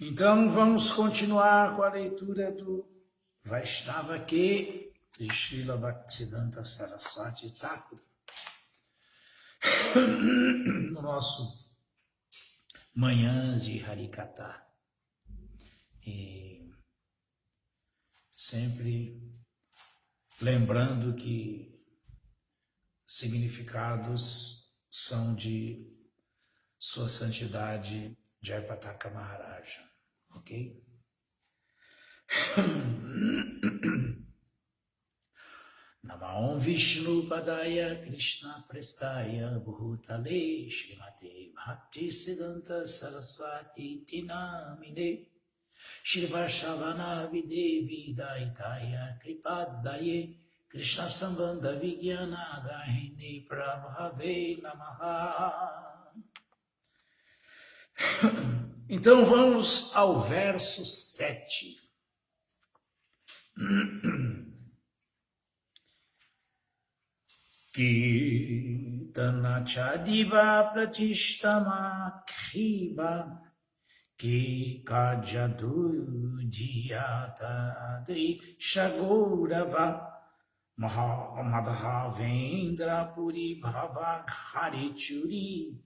Então, vamos continuar com a leitura do Vaishnava que de Srila Bhaktisiddhanta Saraswati Thakur, no nosso Manhã de Harikatha. E sempre lembrando que significados são de Sua Santidade Jayapataka Maharaja, ok? Namo Vishnu Padaya Krishna Prestaya Bhutale Srimate Bhaktisiddhanta Saraswati Tinamine Shrivashavana Videvi Daitaya Kripadaye Krishna Sambandha Vigyana Dahine Prabhave Namaha. Então vamos ao verso 7. Kirtana Chadiva Pratishtama Kriba Ki Kajadu Dhyatadri Shagurava Madhavendra Puri Bhava Harichuri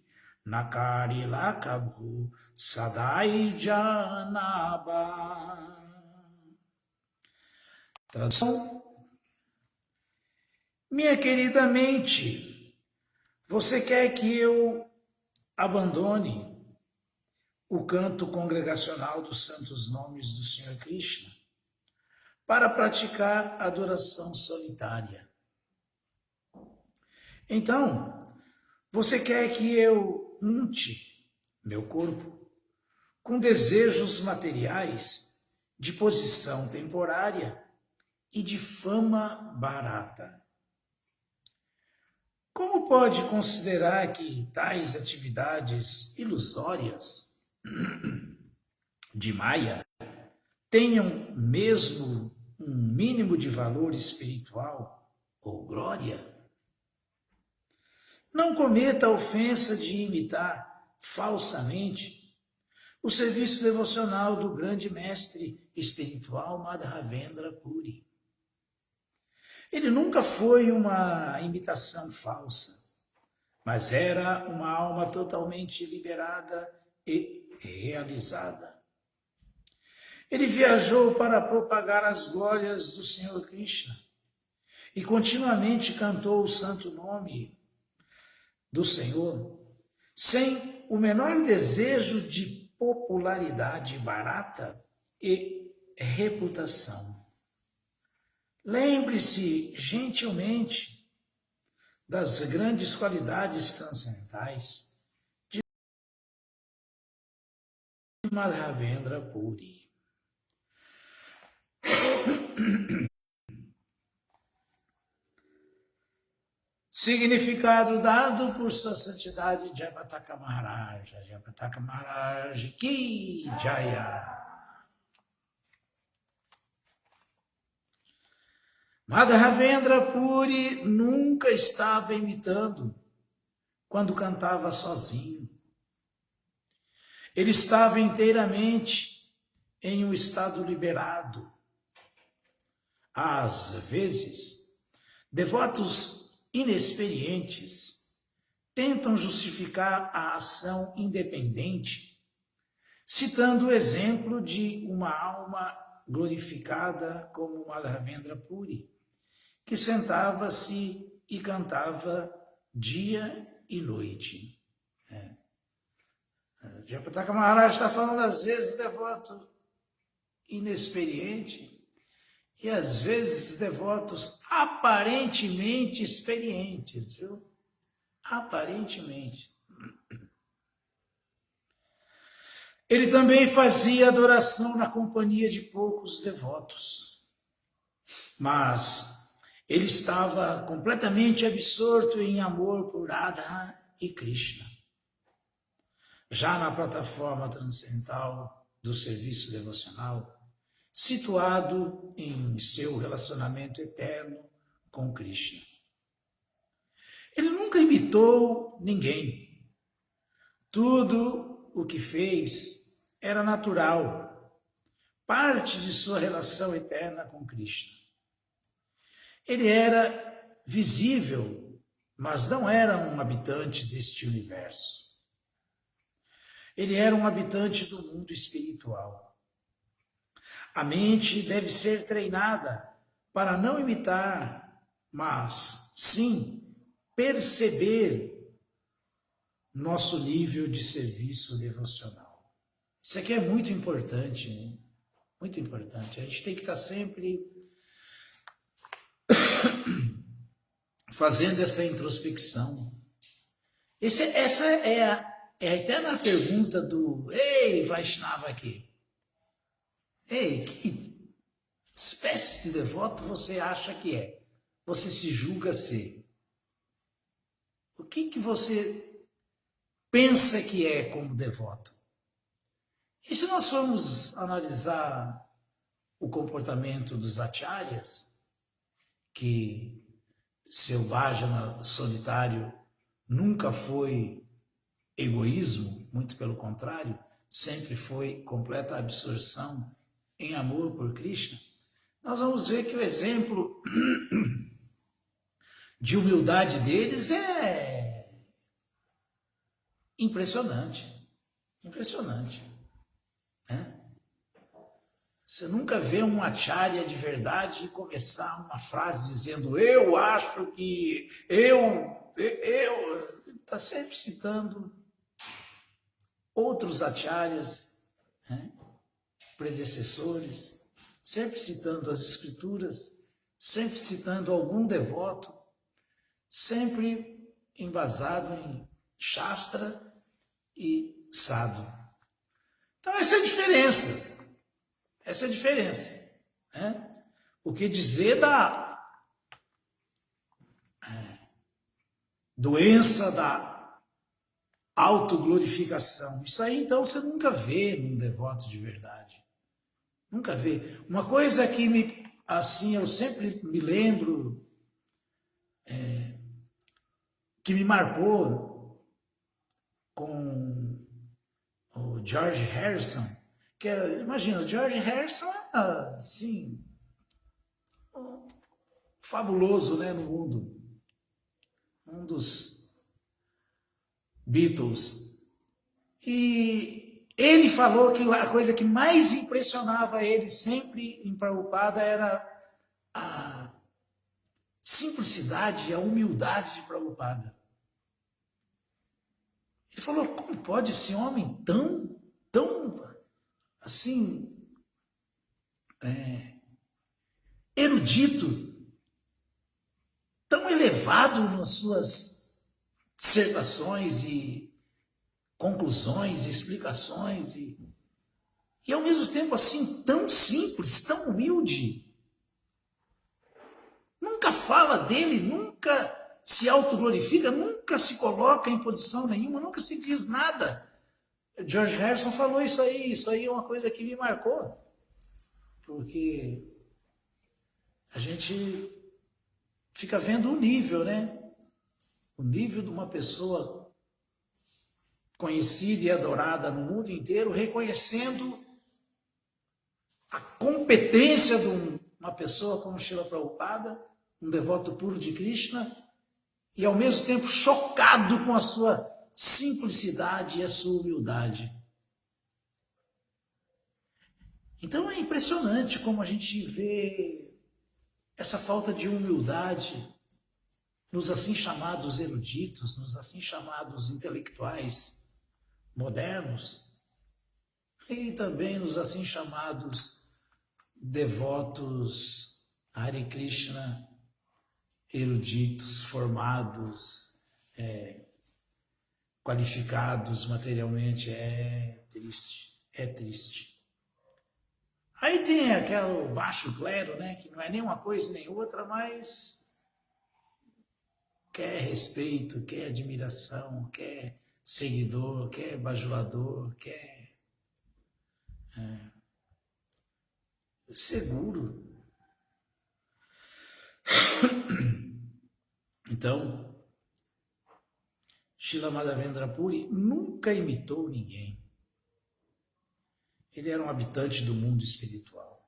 Nakari Lakabhu Sadai Janaba. Tradução: minha querida mente, você quer que eu abandone o canto congregacional dos santos nomes do Senhor Krishna para praticar adoração solitária? Então, você quer que eu unte meu corpo com desejos materiais de posição temporária e de fama barata? Como pode considerar que tais atividades ilusórias de Maya tenham mesmo um mínimo de valor espiritual ou glória? Não cometa a ofensa de imitar falsamente o serviço devocional do grande mestre espiritual Madhavendra Puri. Ele nunca foi uma imitação falsa, mas era uma alma totalmente liberada e realizada. Ele viajou para propagar as glórias do Senhor Krishna e continuamente cantou o santo nome do Senhor sem o menor desejo de popularidade barata e reputação. Lembre-se gentilmente das grandes qualidades transcendentais de Madhavendra Puri. Significado dado por Sua Santidade Jayapataka Maharaja. Jayapataka Maharaja Ki Jaya. Madhavendra Puri nunca estava imitando quando cantava sozinho. Ele estava inteiramente em um estado liberado. Às vezes, devotos inexperientes tentam justificar a ação independente, citando o exemplo de uma alma glorificada como Madhavendra Puri, que sentava-se e cantava dia e noite. Jayapataka Maharaj está falando, às vezes, devoto inexperiente e, às vezes, devotos aparentemente experientes, viu? Aparentemente. Ele também fazia adoração na companhia de poucos devotos, mas ele estava completamente absorto em amor por Radha e Krishna. Já na plataforma transcendental do serviço devocional, situado em seu relacionamento eterno com Krishna. Ele nunca imitou ninguém. Tudo o que fez era natural, parte de sua relação eterna com Krishna. Ele era visível, mas não era um habitante deste universo. Ele era um habitante do mundo espiritual. A mente deve ser treinada para não imitar, mas sim perceber nosso nível de serviço devocional. Isso aqui é muito importante, né? Muito importante. A gente tem que estar sempre fazendo essa introspecção. Essa é a eterna pergunta do ei, Vaishnava aqui. Ei, que espécie de devoto você acha que é? Você se julga ser? O que você pensa que é como devoto? E se nós formos analisar o comportamento dos acharyas, que seu bhajana solitário nunca foi egoísmo, muito pelo contrário, sempre foi completa absorção em amor por Krishna, nós vamos ver que o exemplo de humildade deles é impressionante. Impressionante. Né? Você nunca vê um acharya de verdade começar uma frase dizendo eu acho que está sempre citando outros acharyas, né? Predecessores, sempre citando as escrituras, sempre citando algum devoto, sempre embasado em Shastra e Sadhu. Então essa é a diferença. Essa é a diferença. Né? O que dizer da doença da autoglorificação? Isso aí então você nunca vê num devoto de verdade. Nunca vê. Uma coisa que eu sempre me lembro, que me marcou com o George Harrison, que imagina, o George Harrison é assim, fabuloso, né, no mundo. Um dos Beatles. E ele falou que a coisa que mais impressionava ele sempre em Prabhupada era a simplicidade, a humildade de Prabhupada. Ele falou, como pode esse homem tão assim, erudito, tão elevado nas suas dissertações e conclusões e explicações e ao mesmo tempo assim tão simples, tão humilde. Nunca fala dele, nunca se autoglorifica, nunca se coloca em posição nenhuma, nunca se diz nada. George Harrison falou isso aí é uma coisa que me marcou, porque a gente fica vendo o nível, né? O nível de uma pessoa conhecida e adorada no mundo inteiro, reconhecendo a competência de uma pessoa como Srila Prabhupada, um devoto puro de Krishna, e ao mesmo tempo chocado com a sua simplicidade e a sua humildade. Então é impressionante como a gente vê essa falta de humildade nos assim chamados eruditos, nos assim chamados intelectuais modernos, e também nos assim chamados devotos Hare Krishna, eruditos, formados, qualificados materialmente. É triste. Aí tem aquele baixo clero, né, que não é nem uma coisa nem outra, mas quer respeito, quer admiração, quer seguidor, quer bajulador, quer seguro. Então, Srila Madhavendra Puri nunca imitou ninguém. Ele era um habitante do mundo espiritual.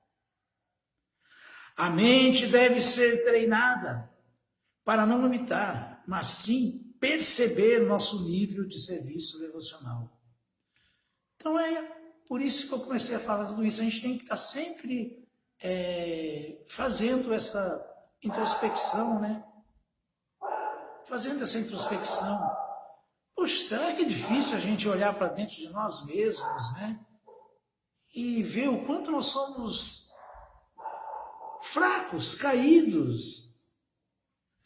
A mente deve ser treinada para não imitar, mas sim perceber nosso nível de serviço devocional. Então é por isso que eu comecei a falar tudo isso. A gente tem que estar sempre fazendo essa introspecção, né? Fazendo essa introspecção. Poxa, será que é difícil a gente olhar para dentro de nós mesmos, né? E ver o quanto nós somos fracos, caídos,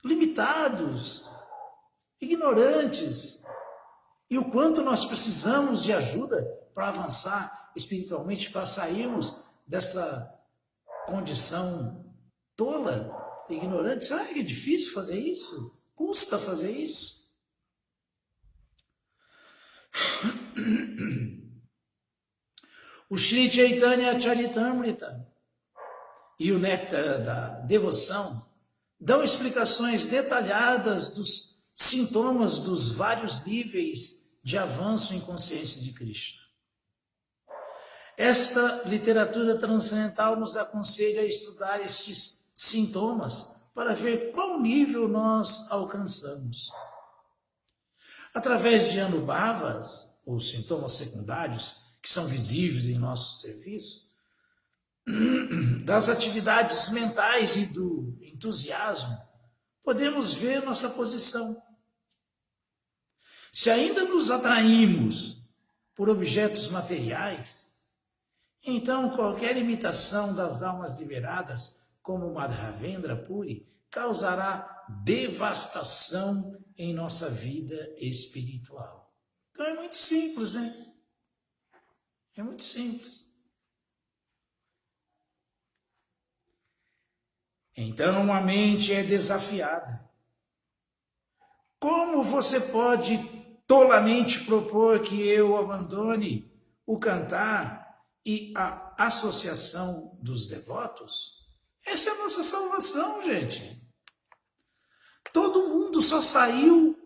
limitados, ignorantes, e o quanto nós precisamos de ajuda para avançar espiritualmente, para sairmos dessa condição tola, ignorante. Será que é difícil fazer isso? Custa fazer isso? O Sri Chaitanya Charitamrita e o Néctar da Devoção dão explicações detalhadas dos sintomas dos vários níveis de avanço em consciência de Krishna. Esta literatura transcendental nos aconselha a estudar estes sintomas para ver qual nível nós alcançamos. Através de anubhavas, ou sintomas secundários, que são visíveis em nosso serviço, das atividades mentais e do entusiasmo, podemos ver nossa posição. Se ainda nos atraímos por objetos materiais, então qualquer imitação das almas liberadas, como Madhavendra Puri, causará devastação em nossa vida espiritual. Então é muito simples, né? É muito simples. Então a mente é desafiada. Como você pode tolamente propor que eu abandone o cantar e a associação dos devotos? Essa é a nossa salvação, gente. Todo mundo só saiu,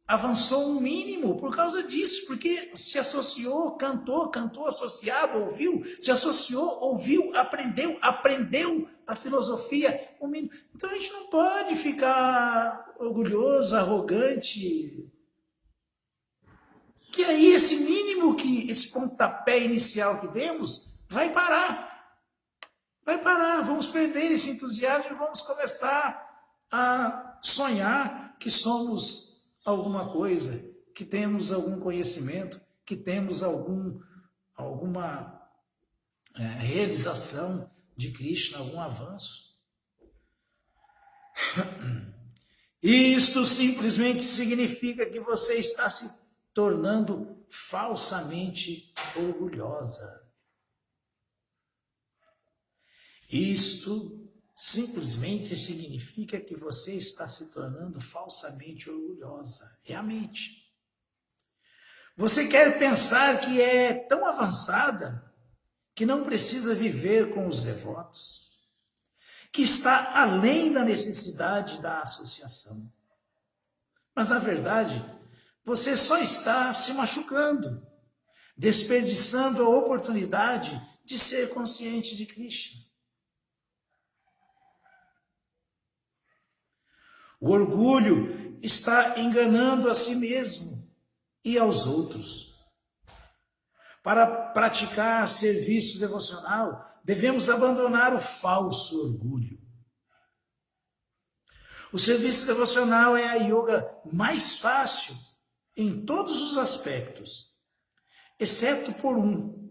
avançou um mínimo por causa disso, porque se associou, cantou associado, ouviu, se associou, ouviu, aprendeu a filosofia. Então a gente não pode ficar orgulhoso, arrogante. Que aí esse mínimo, esse pontapé inicial que demos, vai parar. Vai parar, vamos perder esse entusiasmo e vamos começar a sonhar que somos alguma coisa, que temos algum conhecimento, que temos alguma realização de Krishna, algum avanço. Isto simplesmente significa que você está se tornando falsamente orgulhosa. Isto simplesmente significa que você está se tornando falsamente orgulhosa. É a mente. Você quer pensar que é tão avançada que não precisa viver com os devotos, que está além da necessidade da associação. Mas, na verdade, você só está se machucando, desperdiçando a oportunidade de ser consciente de Krishna. O orgulho está enganando a si mesmo e aos outros. Para praticar serviço devocional, devemos abandonar o falso orgulho. O serviço devocional é a yoga mais fácil em todos os aspectos, exceto por um.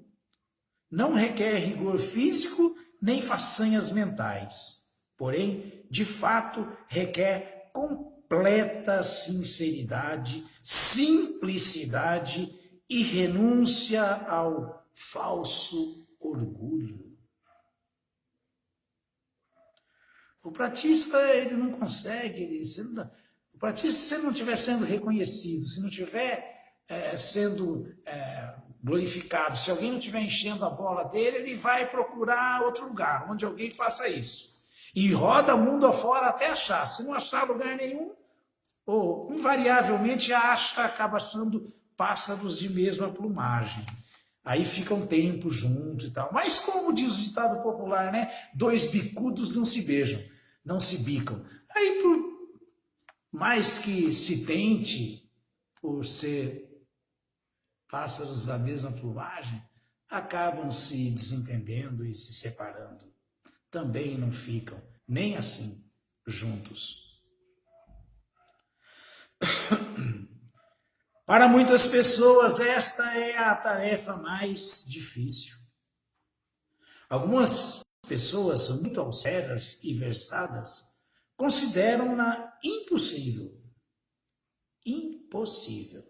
Não requer rigor físico nem façanhas mentais, porém, de fato, requer completa sinceridade, simplicidade e renúncia ao falso orgulho. O pratista, ele não consegue, o pratista, se ele não estiver sendo reconhecido, se não estiver sendo glorificado. Se alguém não estiver enchendo a bola dele, ele vai procurar outro lugar, onde alguém faça isso. E roda mundo afora até achar. Se não achar lugar nenhum, ou invariavelmente acaba achando pássaros de mesma plumagem. Aí fica um tempo junto e tal. Mas como diz o ditado popular, né? Dois bicudos não se beijam, não se bicam. Aí por mais que se tente por ser pássaros da mesma plumagem, acabam se desentendendo e se separando. Também não ficam nem assim juntos. Para muitas pessoas, esta é a tarefa mais difícil. Algumas pessoas muito austeras e versadas consideram-na impossível. Impossível.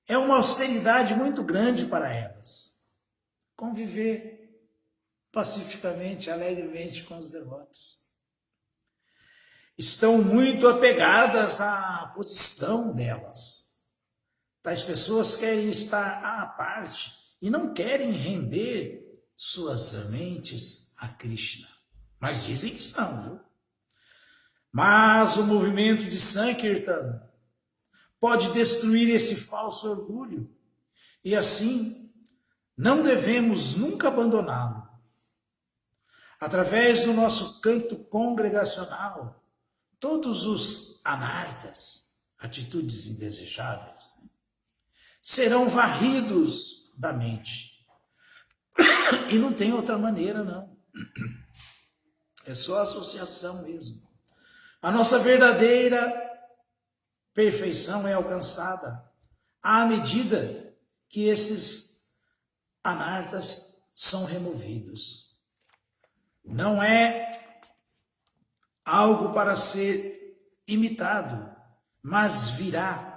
É uma austeridade muito grande para elas. Conviver pacificamente, alegremente com os devotos. Estão muito apegadas à posição delas. Tais pessoas querem estar à parte e não querem render suas mentes a Krishna. Mas dizem que são, viu? Mas o movimento de Sankirtan pode destruir esse falso orgulho e assim não devemos nunca abandoná-lo. Através do nosso canto congregacional, todos os anartas, atitudes indesejáveis, serão varridos da mente. E não tem outra maneira, não. É só associação mesmo. A nossa verdadeira perfeição é alcançada à medida que esses anartas são removidos. Não é algo para ser imitado, mas virá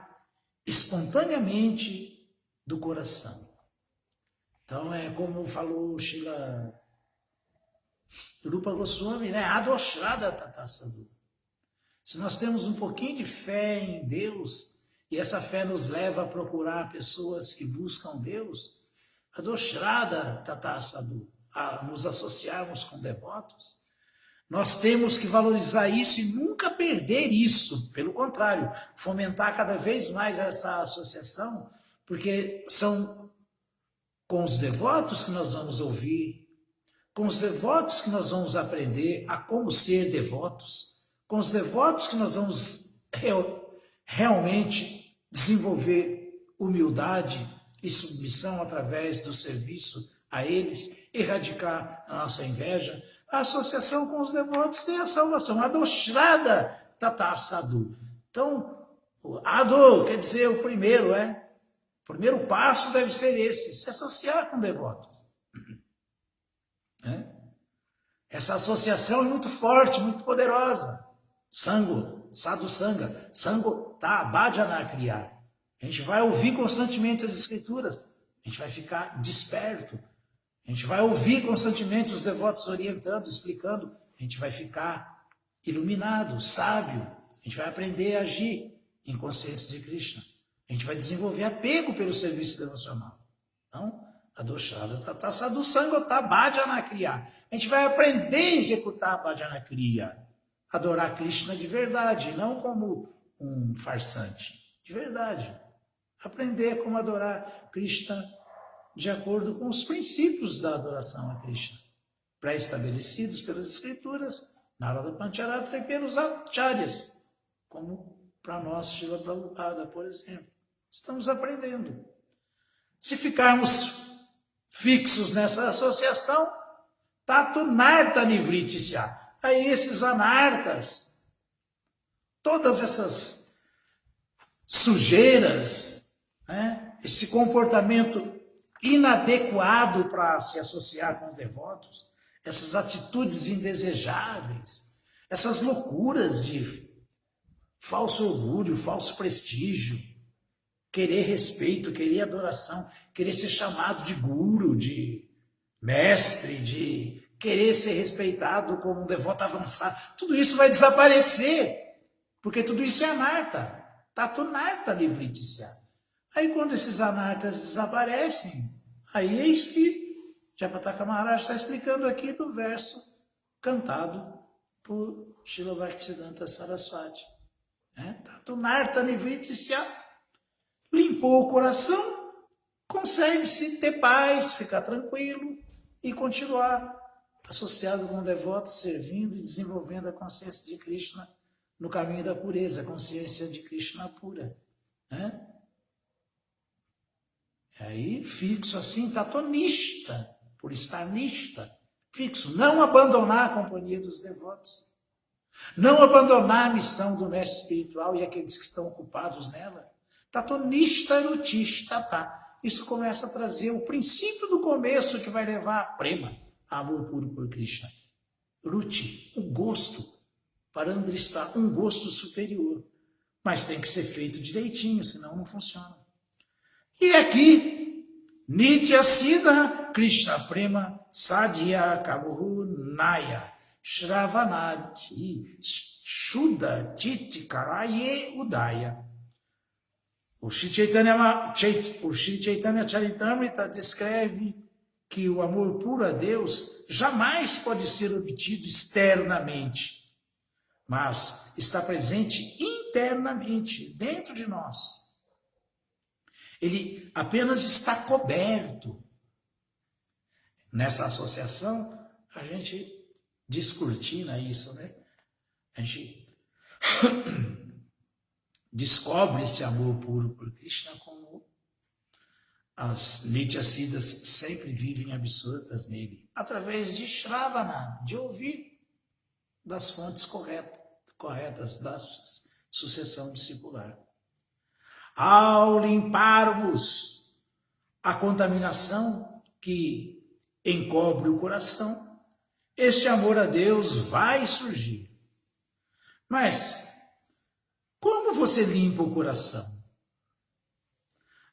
espontaneamente do coração. Então é como falou Srila Rupa Goswami, né? Adoshrada Tata Sadhu. Se nós temos um pouquinho de fé em Deus, e essa fé nos leva a procurar pessoas que buscam Deus, Adoshrada Tata Sadhu, a nos associarmos com devotos, nós temos que valorizar isso e nunca perder isso. Pelo contrário, fomentar cada vez mais essa associação, porque são com os devotos que nós vamos ouvir, com os devotos que nós vamos aprender a como ser devotos, com os devotos que nós vamos realmente desenvolver humildade e submissão através do serviço a eles, erradicar a nossa inveja. A associação com os devotos é a salvação. Adoshrada Tata Sadhu. Então, Ado quer dizer o primeiro, né? O primeiro passo deve ser esse, se associar com devotos. Essa associação é muito forte, muito poderosa. Sango, Sadhu Sanga, Sango tá, Bhajana Kriya. A gente vai ouvir constantemente as escrituras, a gente vai ficar desperto, a gente vai ouvir constantemente os devotos orientando, explicando, a gente vai ficar iluminado, sábio, a gente vai aprender a agir em consciência de Krishna. A gente vai desenvolver apego pelo serviço devocional. Então, Adoshrada Tata Sadhu Sangota Bhajana Kriya. A gente vai aprender a executar a Bhajana Kriya. Adorar Krishna de verdade, não como um farsante. De verdade. Aprender como adorar Krishna de acordo com os princípios da adoração a Krishna, pré-estabelecidos pelas escrituras, Narada Pancharatra e pelos acharyas, como para nós, Srila Prabhupada, por exemplo. Estamos aprendendo. Se ficarmos fixos nessa associação, Tatu Narta Nivritisya. Aí esses anartas, todas essas sujeiras, né, esse comportamento inadequado para se associar com devotos, essas atitudes indesejáveis, essas loucuras de falso orgulho, falso prestígio, querer respeito, querer adoração, querer ser chamado de guru, de mestre, de querer ser respeitado como um devoto avançado, tudo isso vai desaparecer, porque tudo isso é anarta, Tatu Narta Nivritisya. Aí quando esses anartas desaparecem, aí é isso que Japataka Maharaj está explicando aqui do verso cantado por Srila Bhaktisiddhanta Saraswati. Tato Narta Nivritisya, limpou o coração, consegue-se ter paz, ficar tranquilo e continuar associado com o devoto, servindo e desenvolvendo a consciência de Krishna no caminho da pureza, a consciência de Krishna pura. Aí, fixo assim, tatonista, por estar nista, fixo, não abandonar a companhia dos devotos, não abandonar a missão do mestre espiritual e aqueles que estão ocupados nela. Tatonista erutista, tá. Isso começa a trazer o princípio do começo que vai levar a prema, a amor puro por Krishna. Ruti, o gosto, para Andristar, um gosto superior. Mas tem que ser feito direitinho, senão não funciona. E aqui, Nitya Siddha Krishna Prema Sadhya Kaburu Naya Shravanati Shuddha Chitti Karaye Udaya. O Sri Chaitanya Charitamrita descreve que o amor puro a Deus jamais pode ser obtido externamente, mas está presente internamente, dentro de nós. Ele apenas está coberto. Nessa associação, a gente descortina isso, né? A gente descobre esse amor puro por Krishna como as Nityasiddhas sempre vivem absortas nele, através de Shravana, de ouvir das fontes corretas da sucessão discipular. Ao limparmos a contaminação que encobre o coração, este amor a Deus vai surgir. Mas como você limpa o coração?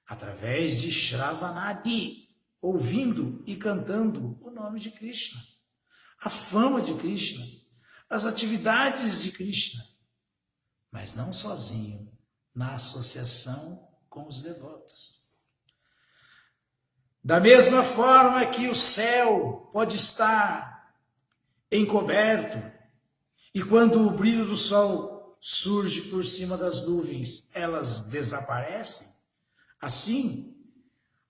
Através de Shravanadi, ouvindo e cantando o nome de Krishna, a fama de Krishna, as atividades de Krishna, mas não sozinho, na associação com os devotos. Da mesma forma que o céu pode estar encoberto, e quando o brilho do sol surge por cima das nuvens, elas desaparecem, assim,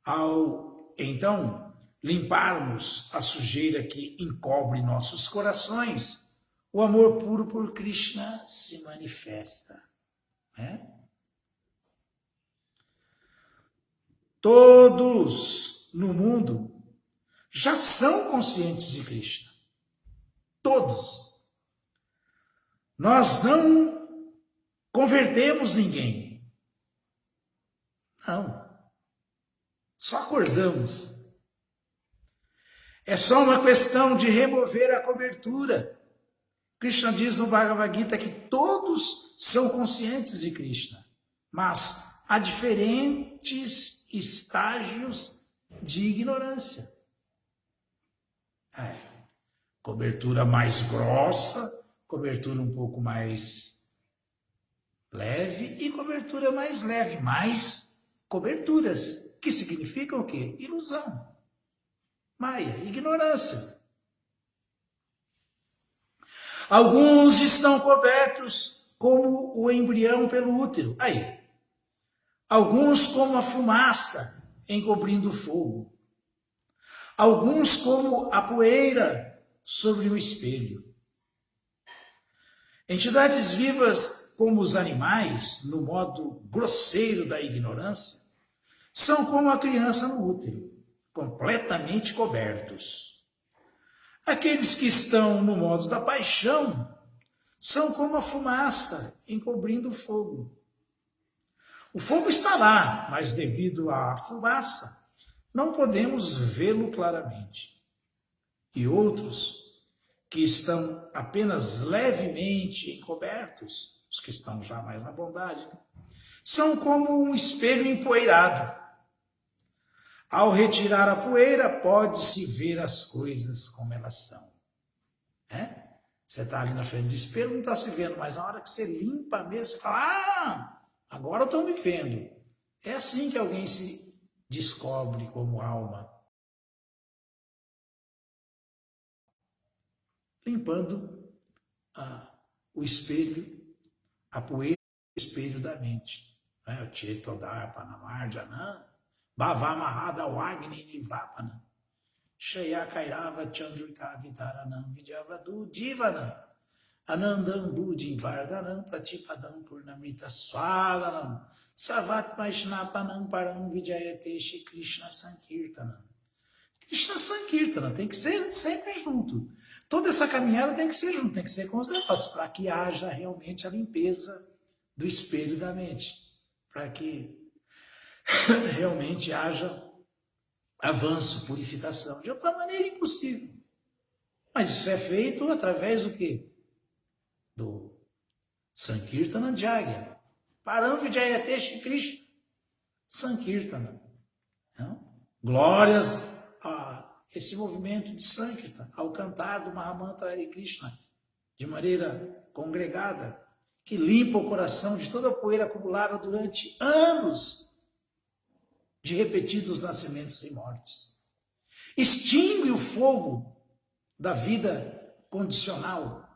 ao então limparmos a sujeira que encobre nossos corações, o amor puro por Krishna se manifesta. Todos no mundo já são conscientes de Krishna. Todos. Nós não convertemos ninguém. Não. Só acordamos. É só uma questão de remover a cobertura. Krishna diz no Bhagavad Gita que todos são conscientes de Krishna, mas há diferentes estágios de ignorância. Cobertura mais grossa, cobertura um pouco mais leve e cobertura mais leve, mais coberturas, que significa o quê? Ilusão, maia, ignorância. Alguns estão cobertos como o embrião pelo útero. Alguns como a fumaça encobrindo o fogo. Alguns como a poeira sobre um espelho. Entidades vivas como os animais, no modo grosseiro da ignorância, são como a criança no útero, completamente cobertos. Aqueles que estão no modo da paixão são como a fumaça encobrindo o fogo. O fogo está lá, mas devido à fumaça, não podemos vê-lo claramente. E outros, que estão apenas levemente encobertos, os que estão já mais na bondade, são como um espelho empoeirado. Ao retirar a poeira, pode-se ver as coisas como elas são. Você está ali na frente do espelho, não está se vendo, mas na hora que você limpa mesmo, você fala, agora eu estou me vendo. É assim que alguém se descobre como alma, limpando o espelho, a poeira do espelho da mente. O Chetodar, Panamar, Janam, Bhavamahada, Wagni, Nivapana, Shaya Kairava, Chandrika, Vidaranam, Vidyavadu, Divanam, Anandam, Budi, Vardanam, Pratipadam, Purnamita, Swadanam, Savat Vaishnapanam, Param, Vidyayate, Shri Krishna Sankirtanam. Krishna Sankirtana tem que ser sempre junto. Toda essa caminhada tem que ser junto, tem que ser com os devotos, para que haja realmente a limpeza do espelho da mente, para que realmente haja avanço, purificação. De outra maneira, impossível. Mas isso é feito através do quê? Do Sankirtana Jagya. Param Vijayate Shri Krishna Sankirtana. Glórias a esse movimento de Sankirtana, ao cantar do Mahamantra Hare Krishna de maneira congregada, que limpa o coração de toda a poeira acumulada durante anos de repetidos nascimentos e mortes. Extingue o fogo da vida condicionada.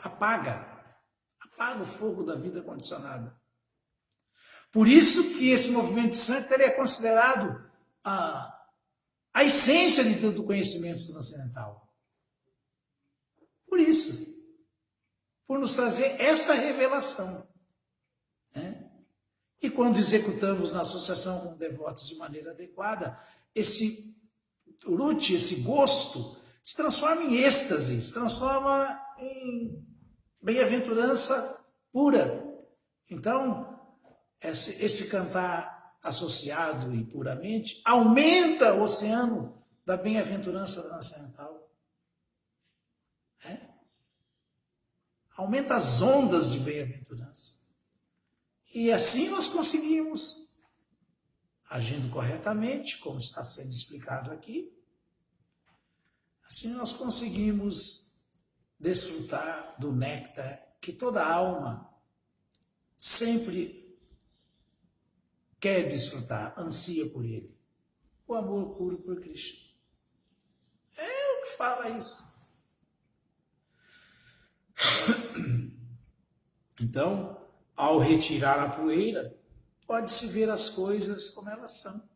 Apaga o fogo da vida condicionada. Por isso que esse movimento de Sankirtana é considerado a essência de todo o conhecimento transcendental. Por isso, por nos trazer essa revelação. E quando executamos na associação com devotos de maneira adequada, esse ruti, esse gosto, se transforma em êxtase, se transforma em bem-aventurança pura. Então, esse cantar associado e puramente aumenta o oceano da bem-aventurança transcendental. Aumenta as ondas de bem-aventurança. E assim nós conseguimos, agindo corretamente, como está sendo explicado aqui, assim nós conseguimos desfrutar do néctar que toda alma sempre quer desfrutar, ansia por ele. O amor puro por Krishna. É o que fala isso. Então, ao retirar a poeira, pode-se ver as coisas como elas são.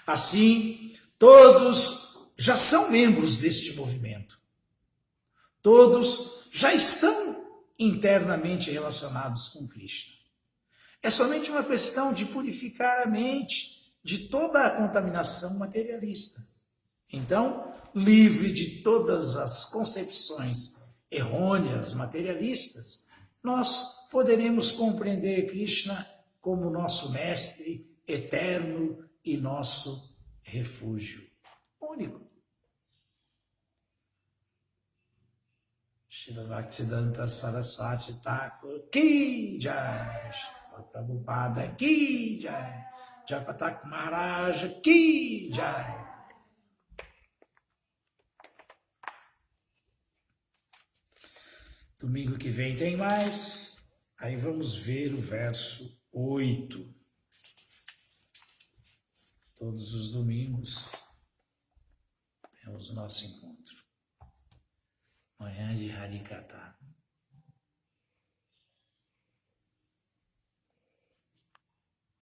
Assim, todos já são membros deste movimento. Todos já estão internamente relacionados com Krishna. É somente uma questão de purificar a mente de toda a contaminação materialista. Então, livre de todas as concepções errôneas, materialistas, nós poderemos compreender Krishna como nosso mestre eterno e nosso refúgio único. Srila Bhaktisiddhanta Saraswati Thakur Ki Jai, Prabhupada Ki Jai, Japatak Maharaj Ki Jai. Domingo que vem tem mais. Aí vamos ver o verso 8. Todos os domingos temos o nosso encontro. Manhã de Harikata.